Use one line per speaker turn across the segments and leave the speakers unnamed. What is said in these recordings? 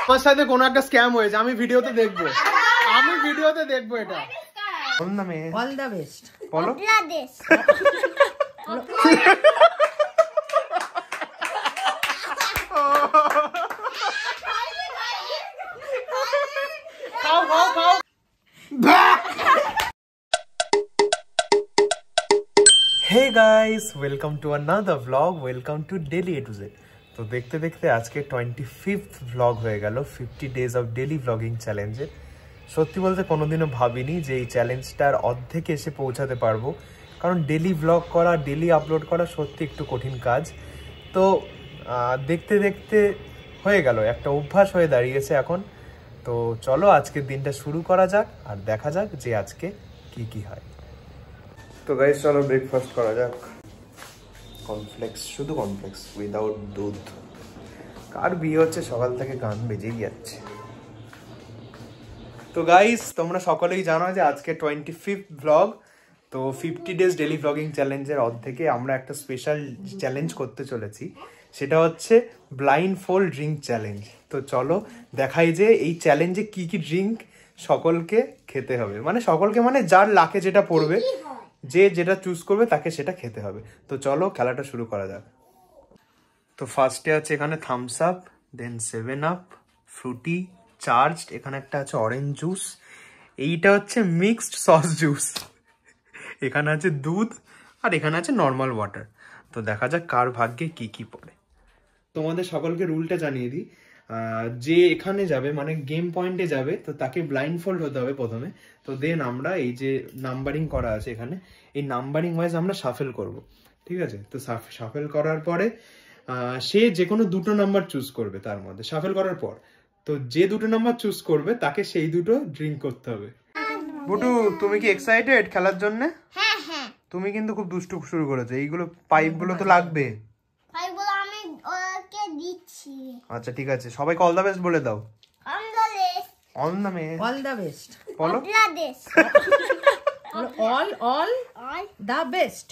আমার সাথে কোনো একটা স্ক্যাম হয়েছে, আমি ভিডিওতে দেখবো, এটা।
All the best.
বলো
বাংলাদেশ।
খাও। Hey guys, welcome to another vlog, welcome to Daily A to Z। তো দেখতে দেখতে আজকে 25th vlog হয়ে গেল 50 days of daily vlogging চ্যালেঞ্জের। সত্যি বলতে কোনোদিনও ভাবিনি যে এই চ্যালেঞ্জটার অর্ধেকে এসে পৌঁছাতে পারবো, কারণ ডেলি ভ্লগ করা, ডেলি আপলোড করা সত্যি একটু কঠিন কাজ। তো দেখতে দেখতে হয়ে গেল, একটা অভ্যাস হয়ে দাঁড়িয়েছে এখন। তো চলো আজকের দিনটা শুরু করা যাক আর দেখা যাক যে আজকে কি হয়। তো গাইস চলো ব্রেকফাস্ট করা যাক। কর্নফ্লেক্স, শুধু কর্নফ্লেক্স উইদাউট দুধ। কার বিয়ে হচ্ছে সকাল থেকে গান বেজেই যাচ্ছে। তো গাইস তোমরা সকলেই জানো যে আজকে 25th ব্লগ। তো 50 ডেজ ডেলি ব্লগিং চ্যালেঞ্জের অর্ধেকে আমরা একটা স্পেশাল চ্যালেঞ্জ করতে চলেছি, সেটা হচ্ছে ব্লাইন্ড ফোল্ড ড্রিঙ্ক চ্যালেঞ্জ। তো চলো দেখাই যে এই চ্যালেঞ্জে কি ড্রিঙ্ক সকলকে খেতে হবে, মানে সকলকে মানে যার লাকে যেটা পড়বে, যে যেটা চুজ করবে তাকে সেটা খেতে হবে। তো চলো খেলাটা শুরু করা যাক। তো ফার্স্টে আছে এখানে থামস আপ, দেন 7 আপ, ফ্রুটি, চার্জড, এখানে একটা আছে অরেঞ্জ জুস, এইটা হচ্ছে মিক্সড সস জুস, এখানে আছে দুধ, আর এখানে আছে নর্মাল ওয়াটার। তো দেখা যাক কার ভাগ্যে কি পড়ে। তোমাদের সকলকে রুলটা জানিয়ে দিই, যে এখানে যাবে মানে গেম পয়েন্টে যাবে তো তাকে ব্লাইন্ড ফোল্ড হতে হবে প্রথমে। তো দেন আমরা এই যে নাম্বারিং করা আছে এখানে, এই নাম্বারিং ওয়াইজ আমরা শাফেল করব, ঠিক আছে? তো শাফেল করার পরে সে যে কোনো দুটো নাম্বার চুজ করবে তার মধ্যে, শাফেল করার পর তো যে দুটো নাম্বার চুজ করবে তাকে সেই দুটো ড্রিঙ্ক করতে হবে। বুটু তুমি কি এক্সাইটেড খেলার জন্য?
হ্যাঁ।
তুমি কিন্তু খুব দুষ্টু শুরু করেছো, এইগুলো পাইপগুলো তো লাগবে।
পাইপগুলো আমি ওকে দিচ্ছি।
আচ্ছা ঠিক আছে, সবাইকে অল দ্য বেস্ট বলে দাও।
অল
দ্য বেস্ট
বলো।
বাংলাদেশ।
All the best.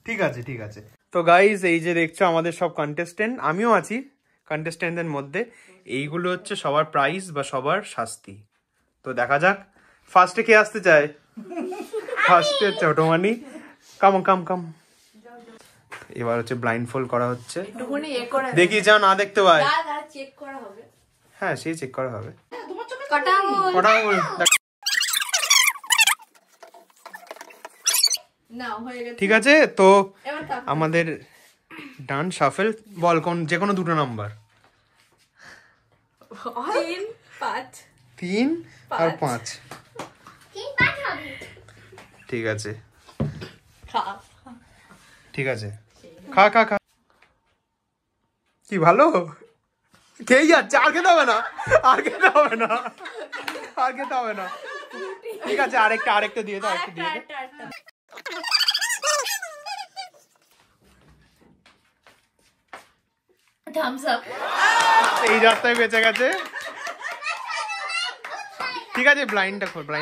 ঠিক আছে। তো গাইজ এই যে দেখছো আমাদের সব কন্টেস্টেন্ট, আমিও আছি কন্টেস্টেন্টদের মধ্যে। এইগুলো হচ্ছে সবার প্রাইজ বা সবার শাস্তি। তো দেখা যাক ফার্স্টে কে আসতে চায়। ফার্স্টে ছোটমানি, কাম। এবার হচ্ছে ব্লাইন্ড ফোল্ড করা হচ্ছে, দেখি যা না দেখতে পাই। হ্যাঁ সেই চেক করা হবে। ঠিক আছে, তো আমাদের ডান শাফেল। বল কোন যে কোনো দুটো নাম্বার। 3 আর 5। ঠিক আছে খা কি ভালো খেয়ে যাচ্ছে, আর খেতে হবে না। ঠিক আছে আরেকটা দিয়ে দাও, এই রাস্তায় বেঁচে গেছে। ঠিক আছে ব্লাইন্ড খুলে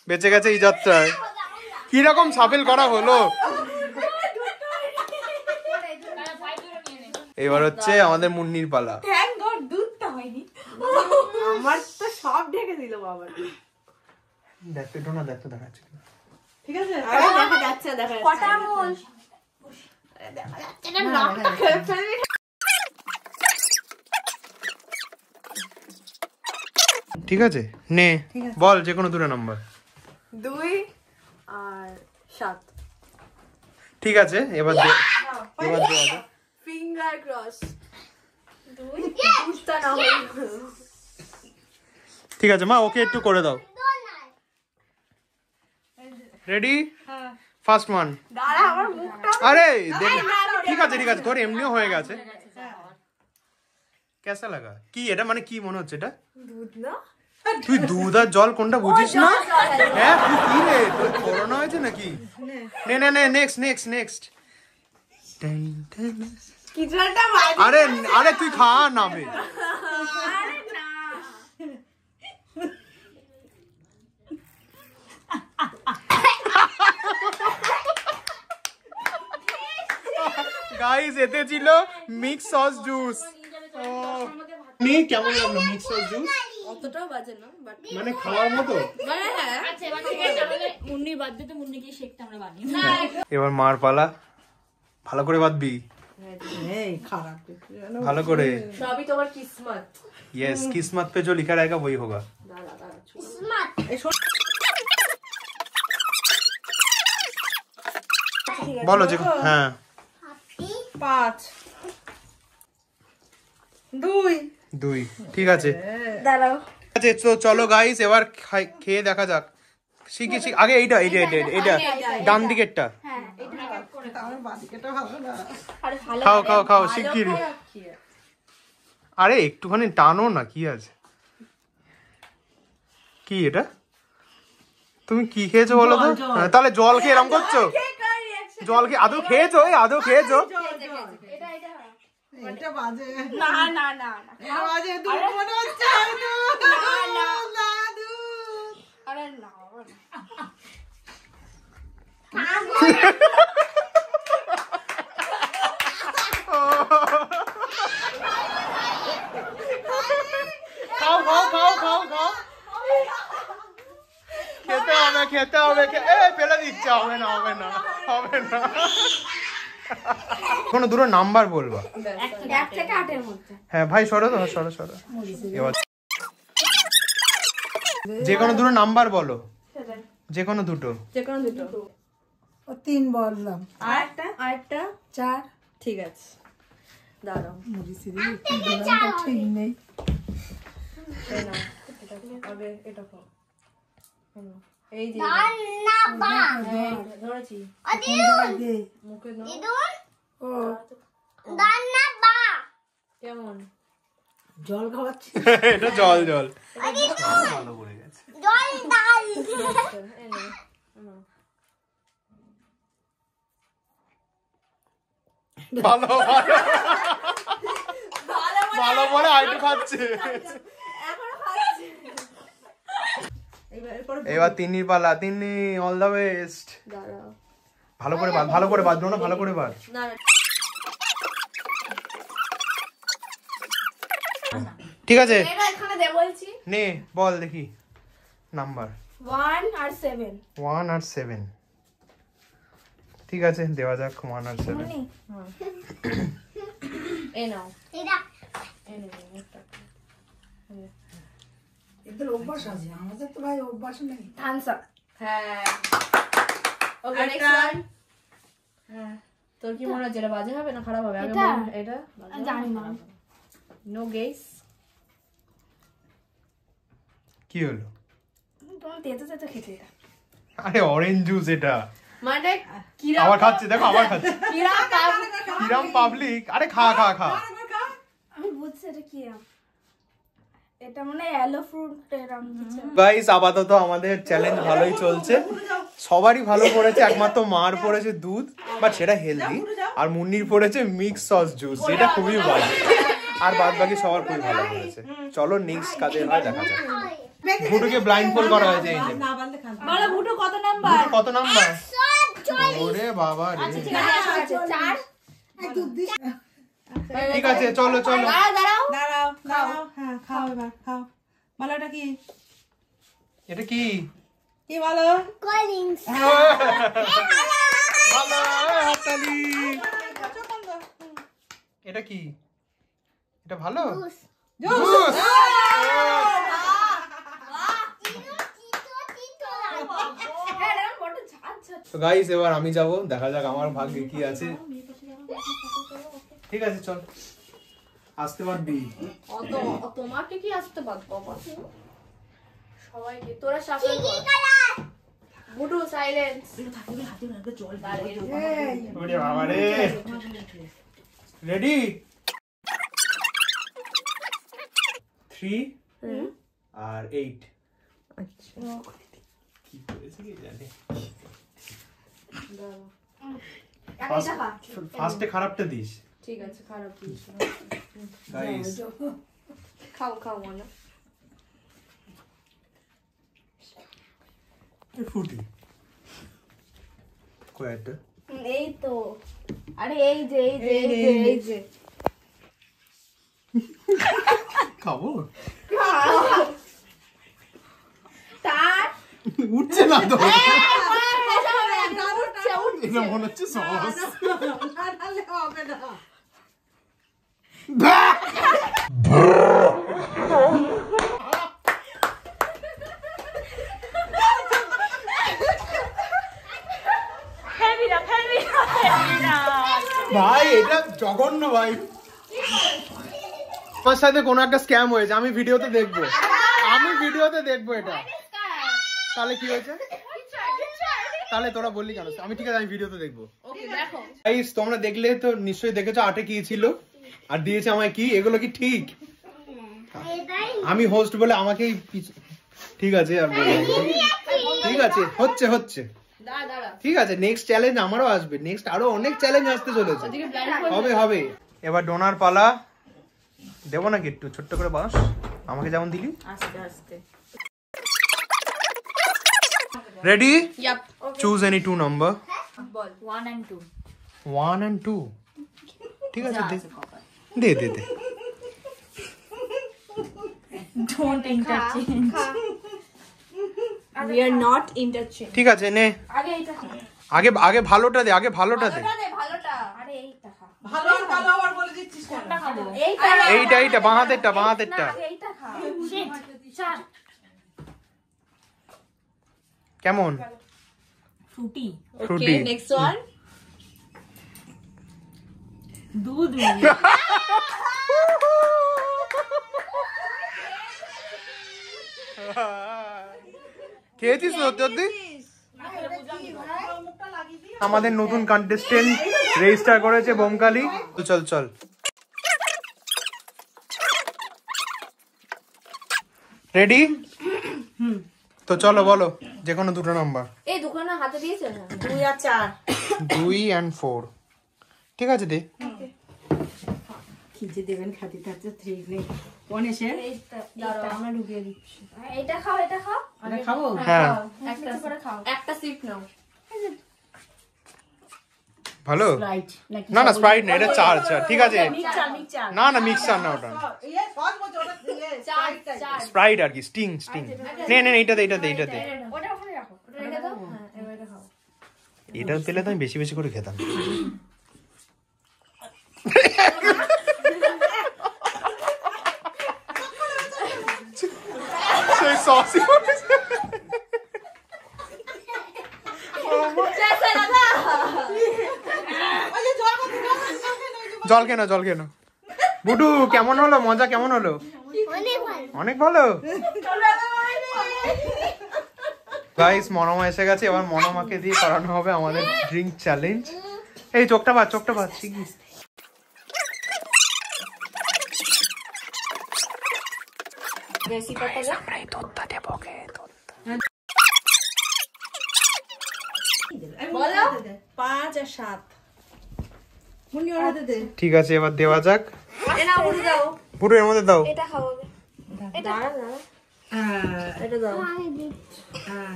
বেঁচে গেছে এই যাত্রায়। কিরকম সাফেল করা হলো। এবার হচ্ছে আমাদের মুন্নির পালা।
আমার তো সব ঢেকে দিল বাবা।
দেখতে দেখাচ্ছে।
ঠিক আছে দেখা যাচ্ছে
ঠিক আছে নে বল যে কোনো দুটো নাম্বার।
2 আর 7।
ঠিক আছে এবার
ফিঙ্গার ক্রস।
ঠিক আছে মা, ওকে একটু করে দাও। রেডি? First one. আরে ঠিক আছে তোর এমনিও হয়ে গেছে। কেসা লাগা? কি এটা মানে কি মনে হচ্ছে এটা?
দুধ না?
তুই দুধ আর জল কোনটা বুঝিস না? হ্যাঁ তুই কি রে, তোর করোনা হয়েছে নাকি? নে নেক্সট। আরে তুই খা নামে। গাইস এতে ছিল মিক্স সস জুস। কেমন লাগলো মিক্স সস জুস?
অতটাও বাজে না বাট
মানে খাওয়ার মতো।
মুন্নি বাদ দিতে মুন্নি কি শেখতে আমরা বানিয়ে
এবার মার পালা, ভালো করে বাঁধবি, ভালো করে।
সবই তোমার কিসমত।
यस किस्मत पे जो लिखा रहेगा वही होगा। বলো যে হ্যাঁ
5 2
ঠিক আছে।
দাঁড়াও
ঠিক আছে তো চলো গাইস এবার খেয়ে দেখা যাক। শিখি আগে এইটা ডান দিকেরটা খাও খাও খাও শিগগিরি। আরে একটুখানি টানো না, কি আছে? কি এটা তুমি কি খেয়েছো বলো তো? তাহলে জল খেয়ে এরম করছো? জল খেয়ে আদৌ খেয়েছো? আদৌ খেয়েছো?
এটা বাজে না না না না বাজে দুধ মনে হচ্ছে না না দুধ আরে না
খাও খাও খাও খাও খাও খেতে হবে ফেলে দিচ্ছে। হবে না কোনো দুটো নাম্বার বলবা?
1 থেকে 8 এর মধ্যে।
হ্যাঁ ভাই সরো এবার যে কোনো দুটো নাম্বার বলো, যে কোনো দুটো।
ও 3 বললাম,
আরেকটা
4
ঠিক আছে দাঁড়াও
ঠিক নেই।
এই নাও এটা আগে এটা খাও এই যে
না বা
ধরেছি
দে
মুখে দাও
দিদুন
ও
দান না বা
কেমন
জল খাওয়াচ্ছি।
এটা জল ভালো করে গেছে।
জল ডাল
এই নাও
ভালো বলে আইটু খাচ্ছে। এবার তিন্নির পালা। Tinni all the best.
দাঁড়াও
ভালো করে বাঁধ, না ভালো করে বাঁধ।
না
ঠিক আছে
এটা এখানে দে বলছি
নে বল দেখি নাম্বার।
1 আর 7
1 আর 7 ঠিক আছে দেওয়া যাক। 1 আর 7
এই নাও
এটা
এই নাও একটা
এদের অভ্যাস আছে, আমাদের তো ভাই অভ্যাস নেই।
থামস আপ হ্যাঁ ওকে নেক্সট ওয়ান হ্যাঁ তোর কি মনে হচ্ছে এটা বাজে হবে না খারাপ হবে? আগে বল এটা জানি না নো গেস
কি হলো?
তুমি তেতো খেতে এটা
আরে অরেঞ্জ জুস এটা।
মানে
আবার খাচ্ছে দেখো, আবার খাচ্ছে।
কিরাম
কিরাম পাবলিক। আরে খা
আমি বুঝছি এটা কি এটা মানে yellow fruit এরকম কিছু
গাইস আপাতত আমাদের চ্যালেঞ্জ ভালোই চলছে, সবারই ভালো পড়েছে, একমাত্র মার পড়েছে দুধ বাট সেটা হেলদি, আর মুন্নির পড়েছে মিক্স সস জুস যেটা খুবই ভালো, আর বাদ বাকি সবার খুবই ভালো পড়েছে। চলো নেক্সট কাজে হয় দেখা যাক। ভুটুকে ব্লাইন্ড ফোল্ড করা হয়েছে এই যে।
বলো ভুটু কত নাম্বার?
ভুটু কত নাম্বার? ওরে বাবা রে।
আচ্ছা 4
দুধ দিস।
ঠিক আছে চলো
দাঁড়াও
দাঁড়াও হ্যাঁ খাও এবার খাও। বলো এটা কি?
এটা কি?
কি বলো?
কলিংস
ভালো হাততালি। এটা কি? এটা ভালো জুস। তো গাইস এবার আমি যাব, দেখা যাক আমার ভাগ্যে কি আছে। ঠিক আছে চল আসতে পারবি।
তোমাকে কি আসতে পারবো বাবা? সবাইকে তোরা শাসন কর। ভুটু সাইলেন্স।
ওরে বাবা রে। রেডি 3 আর 8।
আচ্ছা
কি করেছে কি জানে।
দাঁড়াও
ফার্স্টে খারাপটা দিস।
ঠিক আছে খারাপ কিছু
গাইস
খাও মনে
ফুটি কয়টা
এই তো আরে এই যে
খাবো
তার
উঠছে না তো
উঠছে
এটা মনে হচ্ছে সস
হবে না
ভাই এটা জঘন্য ভাই আমার সাথে কোনো একটা স্ক্যাম হয়েছে আমি ভিডিওতে দেখবো এটা তাহলে কি হয়েছে তাহলে তোরা বললি কেন আমি ঠিক আছে আমি ভিডিওতে দেখবো গাইস তোমরা দেখলে তো নিশ্চয়ই দেখেছো আটে কি ছিল আর দিয়েছে আমায় কি এগুলো কি ঠিক আমি হোস্ট বলে আমাকেই ঠিক আছে আর বলবো ঠিক আছে হচ্ছে ঠিক আছে নেক্সট চ্যালেঞ্জ আমারও আসবে নেক্সট আরো অনেক চ্যালেঞ্জ আসতে চলেছে হবে এবার ডোনার পালা দেবো নাকি একটু ছোট্ট করে বাস আমাকে যেমন দিলি
আস্তে
ready
yup
choose any two number
বল
1 and 2
1 and 2 ঠিক আছে দে
don't interchange
we are not interchange
ঠিক আছে নে
আগে এইটা খা
আগে ভালোটা দে ভালোটা
ভালোটা আরে এইটা খা
ভালো আর কালো আবার বলে দিচ্ছিস কেন
এইটা বাঁ হাতেরটা
এইটা খা
চার
কেমন
fruity
Frooti
okay next one
दूध
খেয়েছিস সত্যি আমাদের নতুন কন্টেস্টেন্ট রেজিস্টার করেছে বোমকালি তো চল রেডি তো চলো বলো যে কোনো দুটো নাম্বার
এই দোকানে হাতে দিয়েছে না
2 আর 4
2 and 4 ঠিক আছে দে
খিজে দেবেন খাতি থাকছে 3 নেই কোন এসে
এইটা দাঁড়াও আমরা ঢুকিয়ে দিচ্ছি এটা খাও
আরে খাবো
হ্যাঁ
একটা করে খাও একটা সিপ নাও
ভালো
রাইট
না স্প্রাইট না এটা চার ঠিক আছে
মিক্সচার
না মিক্সার না ওটা
ইয়ে সস মতো ওটা
চার
স্প্রাইট আর কি স্টিং নে এইটা দে
ওটা ওখানে রাখো ওটা রেখে দাও হ্যাঁ এবারে খাও
এটা পেলে তো আমি বেশি বেশি করে খেতাম সেই সসি জল কেন বুডু কেমন হলো মজা কেমন হলো অনেক ভালো গাইস মনোমা এসে গেছে এবার মনোমাকে দিয়ে করানো হবে আমাদের ড্রিঙ্ক চ্যালেঞ্জ এই চোখটা বাদ শিগগির
রেসিপিটা যা বলো
5 আর 7 মুন্নি ওর হাতে দে
ঠিক আছে এবার দেওয়া যাক
এটা উড়ে দাও
বুডু এর মধ্যে দাও
এটা খাও এটা এটা দাও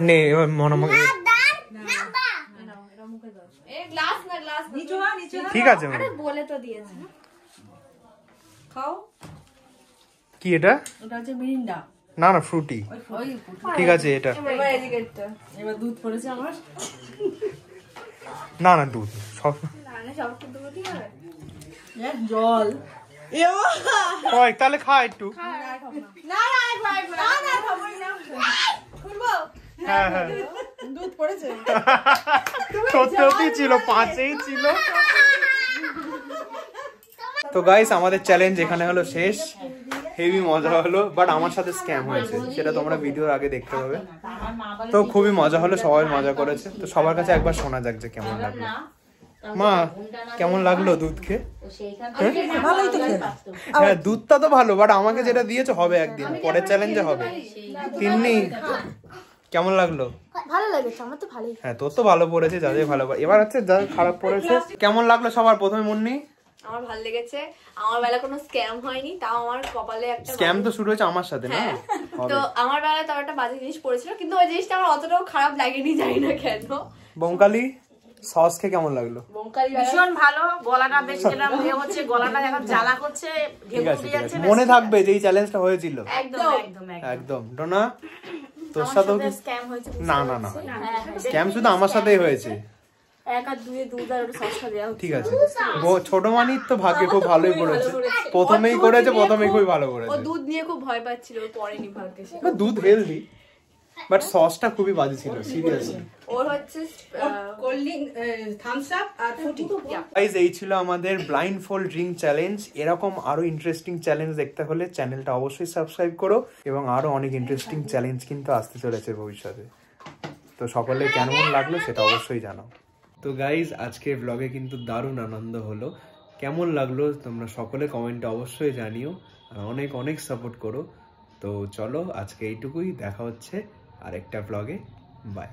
নে এবার মনোমাকে
এটা মুখে দাও এই গ্লাস না
নিচু
ঠিক আছে
আরে বলে তো দিয়েছে
খাও
কি এটা
ওটা হচ্ছে মিরিন্ডা
না ফ্রুটি
ওই
ঠিক আছে এটা
এবার এদিকেরটা
এবার দুধ পড়েছে আমার
না দুধ সব
না সব কিন্তু ঠিক হবে
জল
ওই তাহলে খা একটু
না খাবোই না খুলবো
হ্যাঁ
দুধ পড়েছে
সত্যি ছিল 5এই ছিল তো গাইস আমাদের চ্যালেঞ্জ এখানে হলো শেষ হেভি মজা হলো বাট আমার সাথে স্ক্যাম হয়েছে সেটা তোমরা ভিডিওর আগে দেখতে পাবে তো খুবই মজা হলো সবাই মজা করেছে তো সবার কাছে একবার শোনা যাক যে কেমন লাগলো মা কেমন লাগলো দুধ খেয়ে
ভালোই তো খেয়ে
হ্যাঁ দুধটা তো ভালো বাট আমাকে যেটা দিয়েছে হবে একদিন পরের চ্যালেঞ্জে হবে তিন্নি কেমন লাগলো
ভালো লেগেছে আমার তো ভালোই
হ্যাঁ তোর তো ভালো পড়েছে যাদের ভালো এবার হচ্ছে যা খারাপ পড়েছে কেমন লাগলো সবার প্রথমে মুন্নি
আমার ভালো লেগেছে আমার বেলা কোনো স্ক্যাম হয়নি তাও আমার কপালে একটা
স্ক্যাম তো শুরু হয়েছে আমার সাথে না
তো আমার বেলায় তো একটা বাজে জিনিস পড়েছিল কিন্তু ওই জিনিসটা আমার অতটাও খারাপ লাগেনি জানি না কেন
বঙ্কালি সস খেয়ে কেমন লাগলো?
ভীষণ ভালো। গলাটা বেশ গেলাম হচ্ছে, গলাটা এখন জ্বালা করছে,
ঠিক আছে ঠিক আছে, মনে থাকবে যে এই চ্যালেঞ্জটা হয়েছিল।
একদম একদম
একদম। ডোনা তোর সাথেও কি?
স্ক্যাম হয়েছে?
না না না, স্ক্যাম শুধু আমার সাথেই হয়েছে।
এক আর দুয়ে দুধ আর সসটা দেওয়া হচ্ছে।
ঠিক আছে, ছোট মানির তো ভাগ্যে খুব ভালোই করেছে, প্রথমেই করেছে, প্রথমেই খুব ভালো
ও
করেছে।
দুধ নিয়ে খুব ভয় পাচ্ছিল, পড়েনি ভাগ্যে সে।
না, দুধ হেলদি, বাট সসটা খুবই বাজে ছিল সিরিয়াসলি।
ওর হচ্ছে
কোল্ড ড্রিঙ্ক, থামস আপ আর ফুটি।
গাইস, এই ছিল আমাদের ব্লাইন্ড ফোল্ড ড্রিঙ্ক চ্যালেঞ্জ। এরকম আরো ইন্টারেস্টিং চ্যালেঞ্জ দেখতে হলে চ্যানেলটা অবশ্যই সাবস্ক্রাইব করো, এবং আরো অনেক ইন্টারেস্টিং চ্যালেঞ্জ কিন্তু আসতে চলেছে ভবিষ্যতে। তো সকলে কেমন লাগলো সেটা অবশ্যই জানাও। তো গাইজ, আজকের ব্লগে কিন্তু দারুণ আনন্দ হলো। কেমন লাগলো তোমরা সকলে কমেন্টে অবশ্যই জানিও, আর অনেক অনেক সাপোর্ট করো। তো চলো আজকে এইটুকুই, দেখা হচ্ছে আরেকটা ব্লগে। বাই।